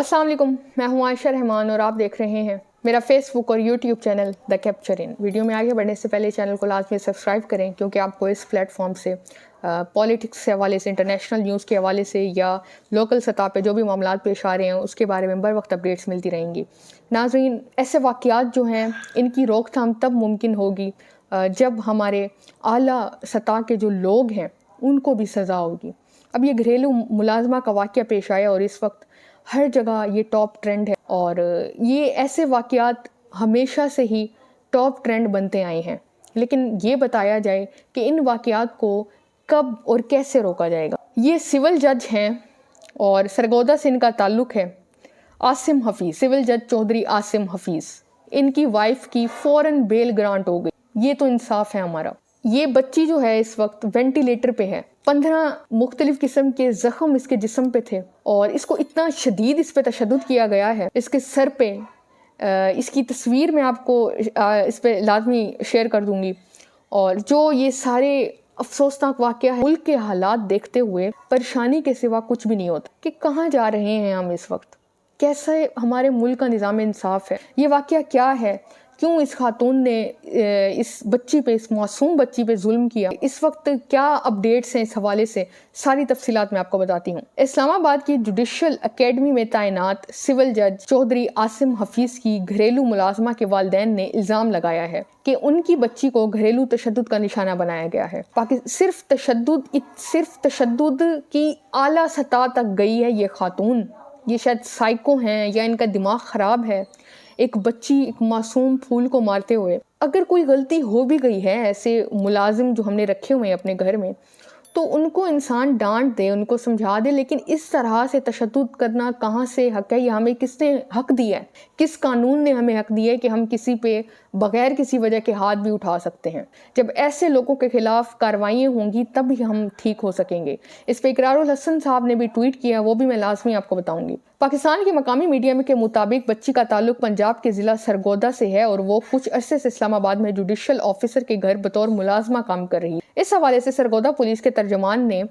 अस्सलाम वालेकुम, मैं हूं आयशा रहमान और आप देख रहे हैं मेरा फेसबुक और YouTube channel the capture in. Video में आगे बढ़ने से पहले चैनल को लाजमी सब्सक्राइब करें क्योंकि आपको इस प्लेटफॉर्म से पॉलिटिक्स के हवाले से, इंटरनेशनल न्यूज़ के हवाले से या लोकल सतह पे जो भी मामलात पेश आ रहे हैं उसके बारे में बर वक्त अपडेट्स मिलती रहेंगी। नाज़रीन, ऐसे वाक़यात जो हैं इनकी रोकथाम तब मुमकिन होगी जब हमारे आला सतह के जो लोग हैं उनको भी सज़ा होगी। अब ये घरेलू मुलाजमा का वाक़या पेश आया और इस वक्त हर जगह ये टॉप ट्रेंड है और ये ऐसे वाक़यात हमेशा से ही टॉप ट्रेंड बनते आए हैं। लेकिन ये बताया जाए कि इन वाक़यात को कब और कैसे रोका जाएगा। ये सिविल जज हैं और सरगोदा से इनका ताल्लुक़ है। आसिम हफीज़, सिविल जज चौधरी आसिम हफीज़, इनकी वाइफ की फ़ौरन बेल ग्रांट हो गई। ये तो इंसाफ है हमारा। ये बच्ची जो है इस वक्त वेंटिलेटर पे है। 15 मुख्तलिफ किस्म के ज़ख्म इसके जिस्म पे थे और इसको इतना शदीद इस पे तशद्दुद किया गया है। इसके सर पे इसकी तस्वीर मैं आपको इस पे लाजमी शेयर कर दूंगी। और जो ये सारे अफसोसनाक वाक़या है, मुल्क के हालात देखते हुए परेशानी के सिवा कुछ भी नहीं होता कि कहाँ जा रहे हैं हम इस वक्त, कैसे हमारे मुल्क का निज़ाम इंसाफ है, ये वाक़या क्या है, क्यों इस खातून ने इस बच्ची पे, इस मासूम बच्ची पे जुल्म किया। इस वक्त क्या अपडेट्स हैं इस हवाले से, सारी तफसीलात मैं आपको बताती हूँ। इस्लामाबाद की जुडिशल अकेडमी में तैनात सिविल जज चौधरी आसिम हफीज़ की घरेलू मुलाजमा के वालिदैन ने इल्ज़ाम लगाया है कि उनकी बच्ची को घरेलू तशद्दुद का निशाना बनाया गया है। सिर्फ तशद्दुद की आला सतह तक गई है ये खातून। ये शायद साइको हैं या इनका दिमाग ख़राब है। एक बच्ची, एक मासूम फूल को मारते हुए, अगर कोई गलती हो भी गई है, ऐसे मुलाजिम जो हमने रखे हुए हैं अपने घर में, तो उनको इंसान डांट दे, उनको समझा दे। लेकिन इस तरह से तशद्दुद करना कहाँ से हक है, या हमें किसने हक दिया है, किस कानून ने हमें हक दिया है कि हम किसी पे बगैर किसी वजह के हाथ भी उठा सकते हैं। जब ऐसे लोगों के खिलाफ कार्रवाइयाँ होंगी तब ही हम ठीक हो सकेंगे। इस पर इकरारुल हसन साहब ने भी ट्वीट किया, वो भी मैं लाजमी आपको बताऊंगी। पाकिस्तान के मकामी मीडिया के मुताबिक बच्ची का ताल्लुक पंजाब के ज़िला सरगोदा से है और वो कुछ अरसे से इस्लामाबाद में जुडिशल ऑफिसर के घर बतौर मुलाजमा काम कर रही है। इस हवाले से सरगोदा पुलिस के तर्जमान ने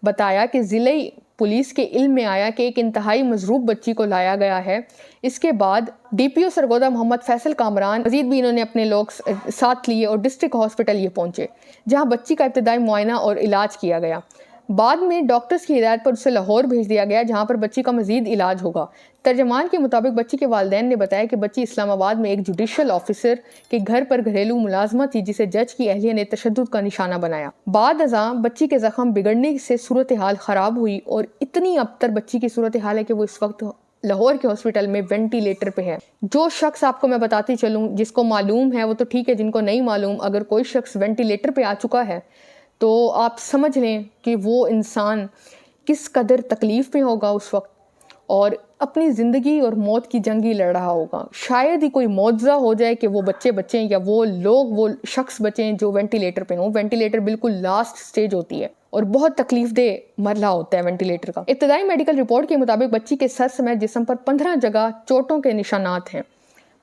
बताया कि ज़िले पुलिस के इल्म में आया कि एक इंतहाई मजरूब बच्ची को लाया गया है। इसके बाद DPO सरगोदा मोहम्मद फैसल कामरान मजीद भी इन्होंने अपने लोग साथ लिए और डिस्ट्रिक्ट हॉस्पिटल ये पहुंचे, जहां बच्ची का इब्तदाई मुआयना और इलाज किया गया। बाद में डॉक्टर्स की हिदायत पर उसे लाहौर भेज दिया गया, जहां पर बच्ची का मजीद इलाज होगा। तर्जमान के मुताबिक बच्ची के वालिदैन ने बताया कि बच्ची इस्लामाबाद में एक जुडिशल ऑफिसर के घर पर घरेलू मुलाजमा थी, जिसे जज की अहलिया ने तशद्दुद का निशाना बनाया। बाद अज़ां बच्ची के जख्म बिगड़ने से सूरत हाल ख़राब हुई और इतनी अबतर बच्ची की सूरत हाल है कि वो इस वक्त लाहौर के हॉस्पिटल में वेंटिलेटर पे है। जो शख्स आपको मैं बताती चलूँ, जिसको मालूम है वो तो ठीक है, जिनको नहीं मालूम, अगर कोई शख्स वेंटिलेटर पे आ चुका है तो आप समझ लें कि वो इंसान किस कदर तकलीफ़ में होगा उस वक्त और अपनी ज़िंदगी और मौत की जंग ही लड़ रहा होगा। शायद ही कोई मौजज़ा हो जाए कि वो बच्चे बचें या वो लोग, वो शख्स बचें जो वेंटिलेटर पे हों। वेंटिलेटर बिल्कुल लास्ट स्टेज होती है और बहुत तकलीफ़देह मरला होता है वेंटिलेटर का। इब्तदाई मेडिकल रिपोर्ट के मुताबिक बच्ची के सर समेत जिस्म पर 15 जगह चोटों के निशानात हैं।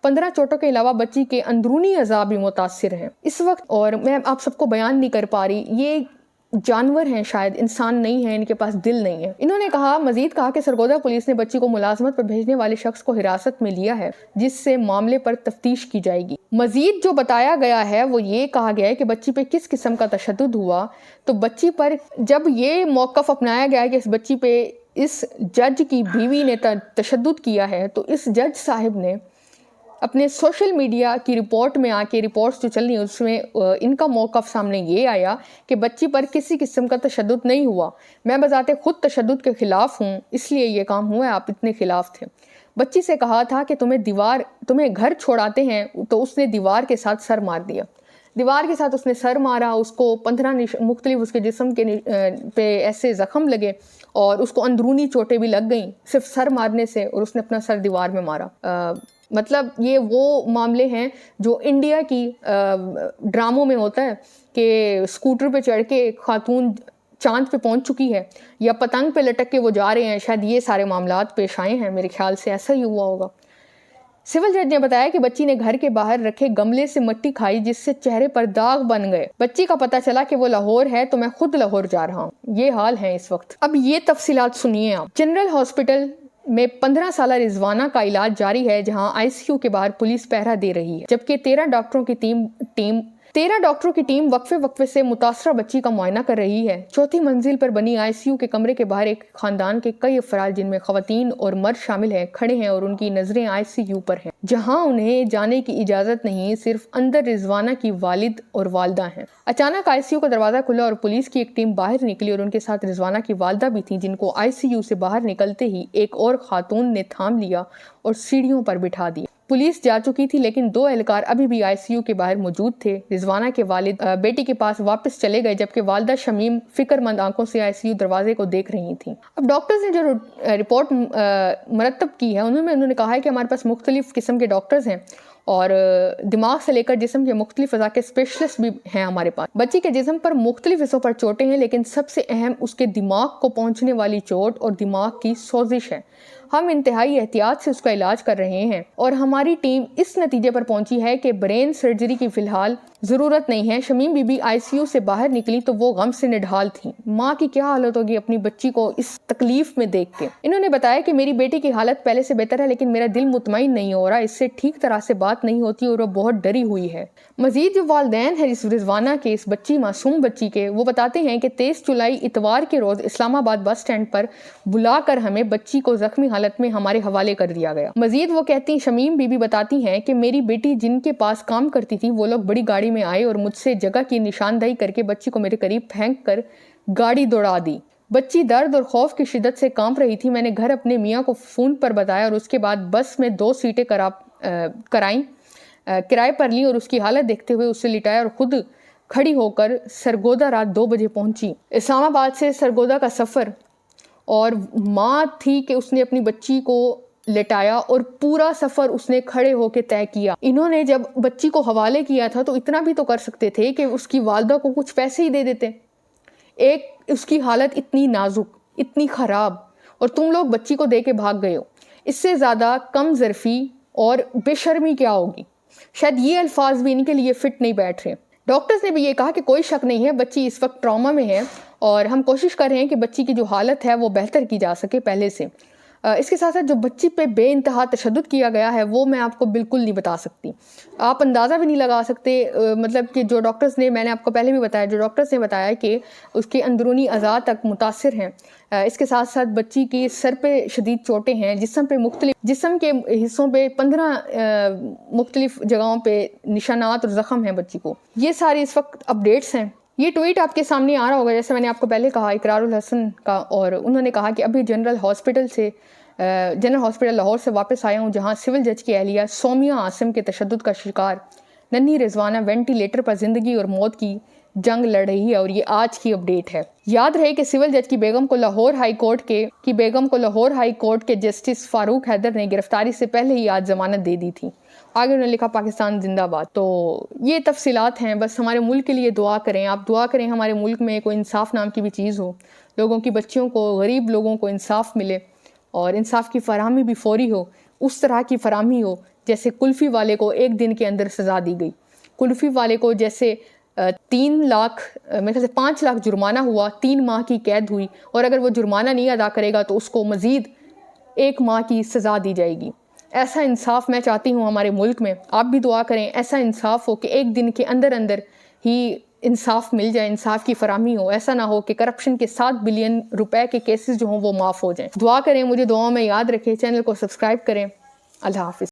15 चोटों के अलावा बच्ची के अंदरूनी अज़ा भी मुतासिर हैं इस वक्त। और मैं आप सबको बयान नहीं कर पा रही, ये जानवर हैं, शायद इंसान नहीं है, इनके पास दिल नहीं है। इन्होंने मजीद कहा कि सरगोदा पुलिस ने बच्ची को मुलाजमत पर भेजने वाले शख्स को हिरासत में लिया है, जिससे मामले पर तफ्तीश की जाएगी। मजीद जो बताया गया है वो ये कहा गया है कि बच्ची पे किस किस्म का तशद्दुद हुआ। तो बच्ची पर जब ये मौक़िफ़ अपनाया गया है कि इस बच्ची पे इस जज की बीवी ने तशद्दुद किया है, तो इस जज साहिब ने अपने सोशल मीडिया की रिपोर्ट में आके, रिपोर्ट्स जो चल रही हैं उसमें इनका मौक़िफ़ सामने ये आया कि बच्ची पर किसी किस्म का तशद्दुद नहीं हुआ। मैं बजाते खुद तशद्दुद के ख़िलाफ़ हूँ, इसलिए ये काम हुआ है, आप इतने ख़िलाफ़ थे। बच्ची से कहा था कि तुम्हें घर छोड़ाते हैं, तो उसने दीवार के साथ सर मार दिया। दीवार के साथ उसने सर मारा, उसको 15 मुख्तलिफ उसके जिस्म के पे ऐसे ज़ख्म लगे और उसको अंदरूनी चोटें भी लग गईं सिर्फ सर मारने से, और उसने अपना सर दीवार में मारा। मतलब ये वो मामले हैं जो इंडिया की ड्रामों में होता है कि स्कूटर पे चढ़ के खातून चांद पे पहुंच चुकी है या पतंग पे लटक के वो जा रहे हैं। शायद ये सारे मामलात पेश आए हैं, मेरे ख्याल से ऐसा ही हुआ होगा। सिविल जज ने बताया कि बच्ची ने घर के बाहर रखे गमले से मिट्टी खाई, जिससे चेहरे पर दाग बन गए। बच्ची का पता चला कि वो लाहौर है, तो मैं खुद लाहौर जा रहा हूँ। ये हाल है इस वक्त। अब ये तफसीलात सुनिए आप। जनरल हॉस्पिटल में 15 साल रिजवाना का इलाज जारी है, जहां आईसीयू के बाहर पुलिस पहरा दे रही है, जबकि 13 डॉक्टरों की टीम वक्फे से मुतासरा बच्ची का मुआयना कर रही है। चौथी मंजिल पर बनी आईसीयू के कमरे के बाहर एक खानदान के कई अफराद, जिनमें खवातीन और मर्द शामिल हैं, खड़े हैं और उनकी नजरें आईसीयू पर हैं, जहां उन्हें जाने की इजाजत नहीं, सिर्फ अंदर रिजवाना की वालिद और वालदा हैं। अचानक आईसीयू का दरवाजा खुला और पुलिस की एक टीम बाहर निकली और उनके साथ रिजवाना की वालदा भी थी, जिनको आईसीयू से बाहर निकलते ही एक और खातून ने थाम लिया और सीढ़ियों पर बिठा दिया। पुलिस जा चुकी थी, लेकिन 2 एहलकार अभी भी आईसीयू के बाहर मौजूद थे। रिजवाना के वालिद बेटी के पास वापस चले गए, जबकि वालदा शमीम फिक्रमंद आंखों से आईसीयू दरवाजे को देख रही थी। अब डॉक्टर्स ने जो रिपोर्ट मुरतब की है, उन्होंने कहा है कि हमारे पास मुख्तलिफ किस्म के डॉक्टर्स हैं और दिमाग से लेकर जिस्म के मुख्तलिफ अज़ा के स्पेशलिस्ट भी हैं हमारे पास। बच्ची के जिस्म पर मुख्तलिफ हिस्सों पर चोटें हैं, लेकिन सबसे अहम उसके दिमाग को पहुंचने वाली चोट और दिमाग की सोजिश है। हम इंतहाई एहतियात से उसका इलाज कर रहे हैं और हमारी टीम इस नतीजे पर पहुंची है कि ब्रेन सर्जरी की फिलहाल ज़रूरत नहीं है। शमीम बीबी आईसीयू से बाहर निकली तो वो गम से निढाल थी। माँ की क्या हालत होगी अपनी बच्ची को इस तकलीफ में देख के। इन्होंने बताया कि मेरी बेटी की हालत पहले से बेहतर है, लेकिन मेरा दिल मुतमईन नहीं हो रहा, इससे ठीक तरह से बात नहीं होती और वो बहुत डरी हुई है। मजीद जो वालिदैन है इस रिजवाना के, इस बच्ची मासूम बच्ची के, वो बताते हैं कि 23 जुलाई इतवार के रोज इस्लामाबाद बस स्टैंड पर बुलाकर हमें बच्ची को जख्मी हालत में हमारे हवाले कर दिया गया। मजीद वो कहती, शमीम बीबी बताती हैं कि मेरी बेटी जिनके पास काम करती थी, वो लोग बड़ी गाड़ी में आए और मुझसे जगह की निशानदही करके बच्ची को मेरे करीब फेंक कर गाड़ी दौड़ा दी। बच्ची दर्द और खौफ की शिद्दत से कांप रही थी। मैंने घर अपने मियाँ को फ़ोन पर बताया और उसके बाद बस में 2 सीटें कराई, किराए पर ली और उसकी हालत देखते हुए उससे लिटाया और खुद खड़ी होकर सरगोदा रात 2 बजे पहुंची। इस्लामाबाद से सरगोदा का सफ़र, और माँ थी कि उसने अपनी बच्ची को लेटाया और पूरा सफ़र उसने खड़े होकर तय किया। इन्होंने जब बच्ची को हवाले किया था तो इतना भी तो कर सकते थे कि उसकी वालदा को कुछ पैसे ही दे देते। एक उसकी हालत इतनी नाजुक, इतनी ख़राब, और तुम लोग बच्ची को दे के भाग गए हो। इससे ज़्यादा कम ज़रफ़ी और बेशर्मी क्या होगी। शायद ये अल्फाज भी इनके लिए फ़िट नहीं बैठ रहे। डॉक्टर्स ने भी ये कहा कि कोई शक नहीं है, बच्ची इस वक्त ट्रॉमा में है और हम कोशिश कर रहे हैं कि बच्ची की जो हालत है वो बेहतर की जा सके पहले से। इसके साथ साथ जो बच्ची पे बेइंतहा तशद्दुद किया गया है वो मैं आपको बिल्कुल नहीं बता सकती, आप अंदाज़ा भी नहीं लगा सकते। मतलब कि जो डॉक्टर्स ने, मैंने आपको पहले भी बताया, जो डॉक्टर्स ने बताया कि उसके अंदरूनी अज़ा तक मुतासिर हैं। इसके साथ साथ बच्ची की सर पे शदीद चोटें हैं, जिस्म के हिस्सों पे 15 मुख्तलिफ जगहों पे निशानात और ज़ख़म हैं बच्ची को। ये सारे इस वक्त अपडेट्स हैं। ये ट्वीट आपके सामने आ रहा होगा, जैसे मैंने आपको पहले कहा, इकरारुल हसन का, और उन्होंने कहा कि अभी जनरल हॉस्पिटल लाहौर से वापस आया हूँ, जहाँ सिविल जज की अहलिया सोमिया आसिम के तशद्दुद का शिकार नन्ही रिजवाना वेंटिलेटर पर ज़िंदगी और मौत की जंग लड़ रही है। और ये आज की अपडेट है। याद रहे कि सिविल जज की बेगम को लाहौर हाई कोर्ट के जस्टिस फारूक हैदर ने गिरफ्तारी से पहले ही आज जमानत दे दी थी। आगे उन्होंने लिखा, पाकिस्तान जिंदाबाद। तो ये तफसीलात हैं। बस हमारे मुल्क के लिए दुआ करें, आप दुआ करें हमारे मुल्क में कोई इंसाफ नाम की भी चीज़ हो, लोगों की बच्चियों को, गरीब लोगों को इंसाफ मिले और इंसाफ की फराहमी भी फौरी हो, उस तरह की फराहमी हो जैसे कुल्फ़ी वाले को 1 दिन के अंदर सज़ा दी गई। कुल्फ़ी वाले को जैसे 3 लाख, मेरे ख्याल से 5 लाख जुर्माना हुआ, 3 माह की कैद हुई, और अगर वो जुर्माना नहीं अदा करेगा तो उसको मज़ीद 1 माह की सज़ा दी जाएगी। ऐसा इंसाफ मैं चाहती हूँ हमारे मुल्क में। आप भी दुआ करें ऐसा इंसाफ हो कि 1 दिन के अंदर अंदर ही इंसाफ मिल जाए, इंसाफ की फराहमी हो। ऐसा ना हो कि करप्शन के 7 बिलियन रुपए के केसेस जो हों वो माफ़ हो जाएं। दुआ करें, मुझे दुआओं में याद रखें, चैनल को सब्सक्राइब करें। अल्लाह हाफिज़।